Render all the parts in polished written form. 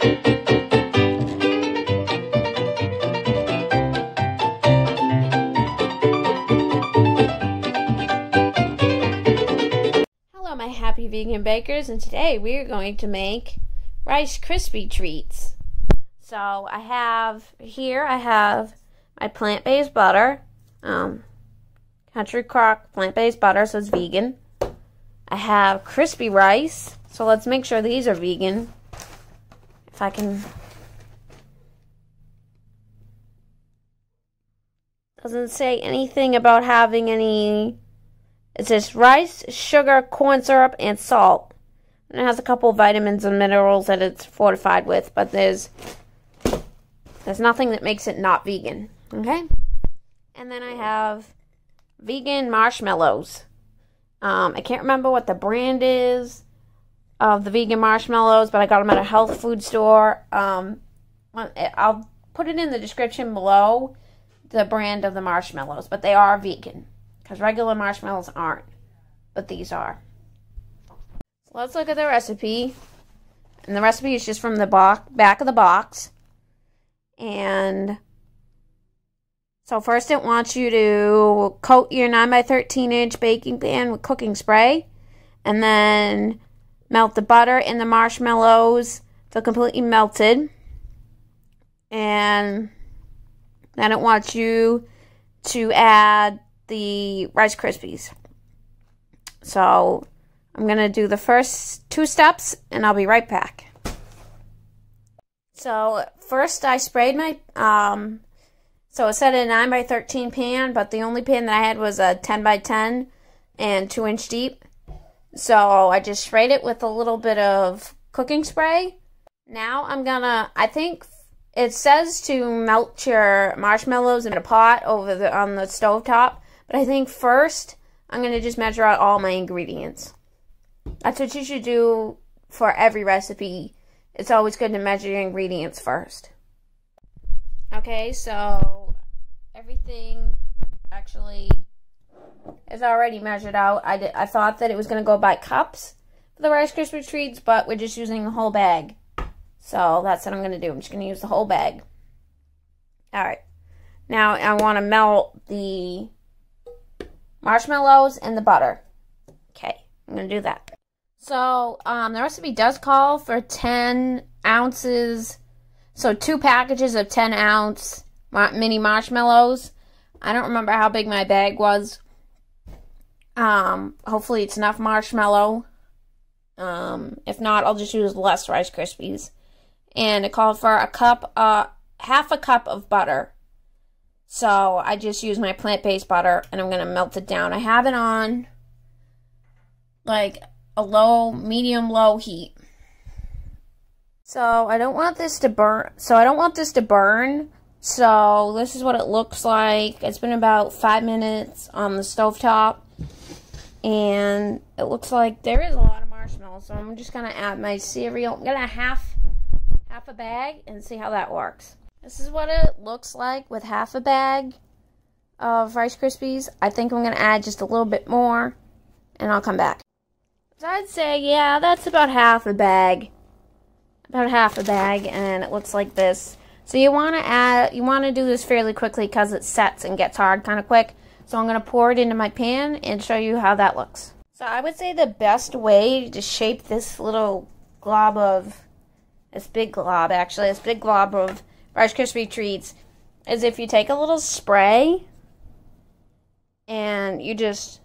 Hello my happy vegan bakers, and today we are going to make Rice Krispie treats. So I have my plant-based butter, Country Crock plant-based butter, so it's vegan. I have crispy rice, so let's make sure these are vegan. If I can... Doesn't say anything about having any... It says rice, sugar, corn syrup, and salt. And it has a couple of vitamins and minerals that it's fortified with, but there's nothing that makes it not vegan. Okay? And then I have vegan marshmallows. I can't remember what the brand is of the vegan marshmallows, but I got them at a health food store. I'll put it in the description below, the brand of the marshmallows, but they are vegan, because regular marshmallows aren't, but these are. So let's look at the recipe. And the recipe is just from the back of the box. And so first it wants you to coat your 9x13 inch baking pan with cooking spray. And then melt the butter in the marshmallows till completely melted. And then it wants you to add the Rice Krispies. So I'm going to do the first 2 steps and I'll be right back. So first I sprayed my, so it said a 9x13 pan, but the only pan that I had was a 10x10 and 2 inch deep. So I just sprayed it with a little bit of cooking spray. Now I'm gonna, I think it says to melt your marshmallows in a pot on the stove top. But I think first, I'm going to just measure out all my ingredients. That's what you should do for every recipe. It's always good to measure your ingredients first. Okay, so everything actually is already measured out. I thought that it was going to go by cups for the Rice Krispie treats, but we're just using the whole bag. So that's what I'm going to do. I'm just going to use the whole bag. Alright. Now I want to melt the marshmallows and the butter. Okay, I'm going to do that. So, the recipe does call for 10 ounces, so 2 packages of 10 ounce mini marshmallows. I don't remember how big my bag was. Hopefully it's enough marshmallow. If not, I'll just use less Rice Krispies. And it called for half a cup of butter. So I just use my plant-based butter and I'm going to melt it down. I have it on like a medium-low heat. So I don't want this to burn. So this is what it looks like. It's been about 5 minutes on the stovetop. And it looks like there is a lot of marshmallows. So I'm just going to add my cereal. I'm going to half a bag and see how that works. This is what it looks like with half a bag of Rice Krispies. I think I'm going to add just a little bit more, and I'll come back. So I'd say, yeah, that's about half a bag. About half a bag, and it looks like this. So you want to do this fairly quickly because it sets and gets hard kind of quick. So I'm going to pour it into my pan and show you how that looks. So I would say the best way to shape this little glob of, this big glob of Rice Krispie treats is if you take a little spray and you just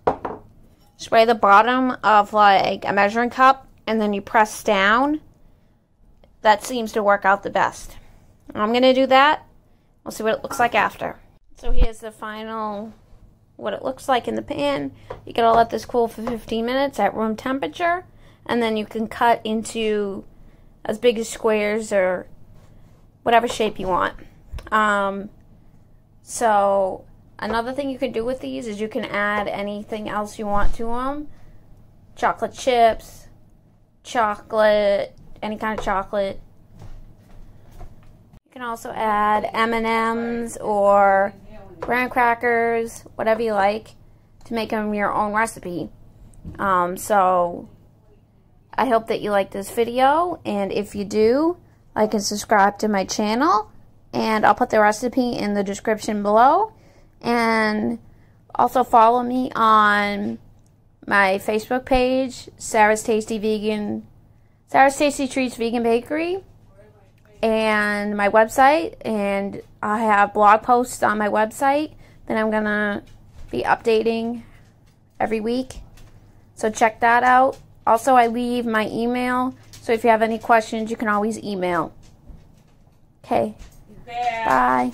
spray the bottom of like a measuring cup and then you press down. That seems to work out the best. I'm going to do that. We'll see what it looks like after. So here's the final, what it looks like in the pan. You gotta let this cool for 15 minutes at room temperature, and then you can cut into as big as squares or whatever shape you want. So another thing you can do with these is you can add anything else you want to them. Chocolate chips, chocolate, any kind of chocolate. You can also add M&Ms or graham crackers, whatever you like, to make them your own recipe. So I hope that you like this video, and if you do, like and subscribe to my channel. And I'll put the recipe in the description below. And also follow me on my Facebook page, Sarah's Tasty Treats Vegan Bakery, and my website. And I have blog posts on my website that I'm going to be updating every week. So check that out. Also, I leave my email, so if you have any questions, you can always email. Okay. Bye.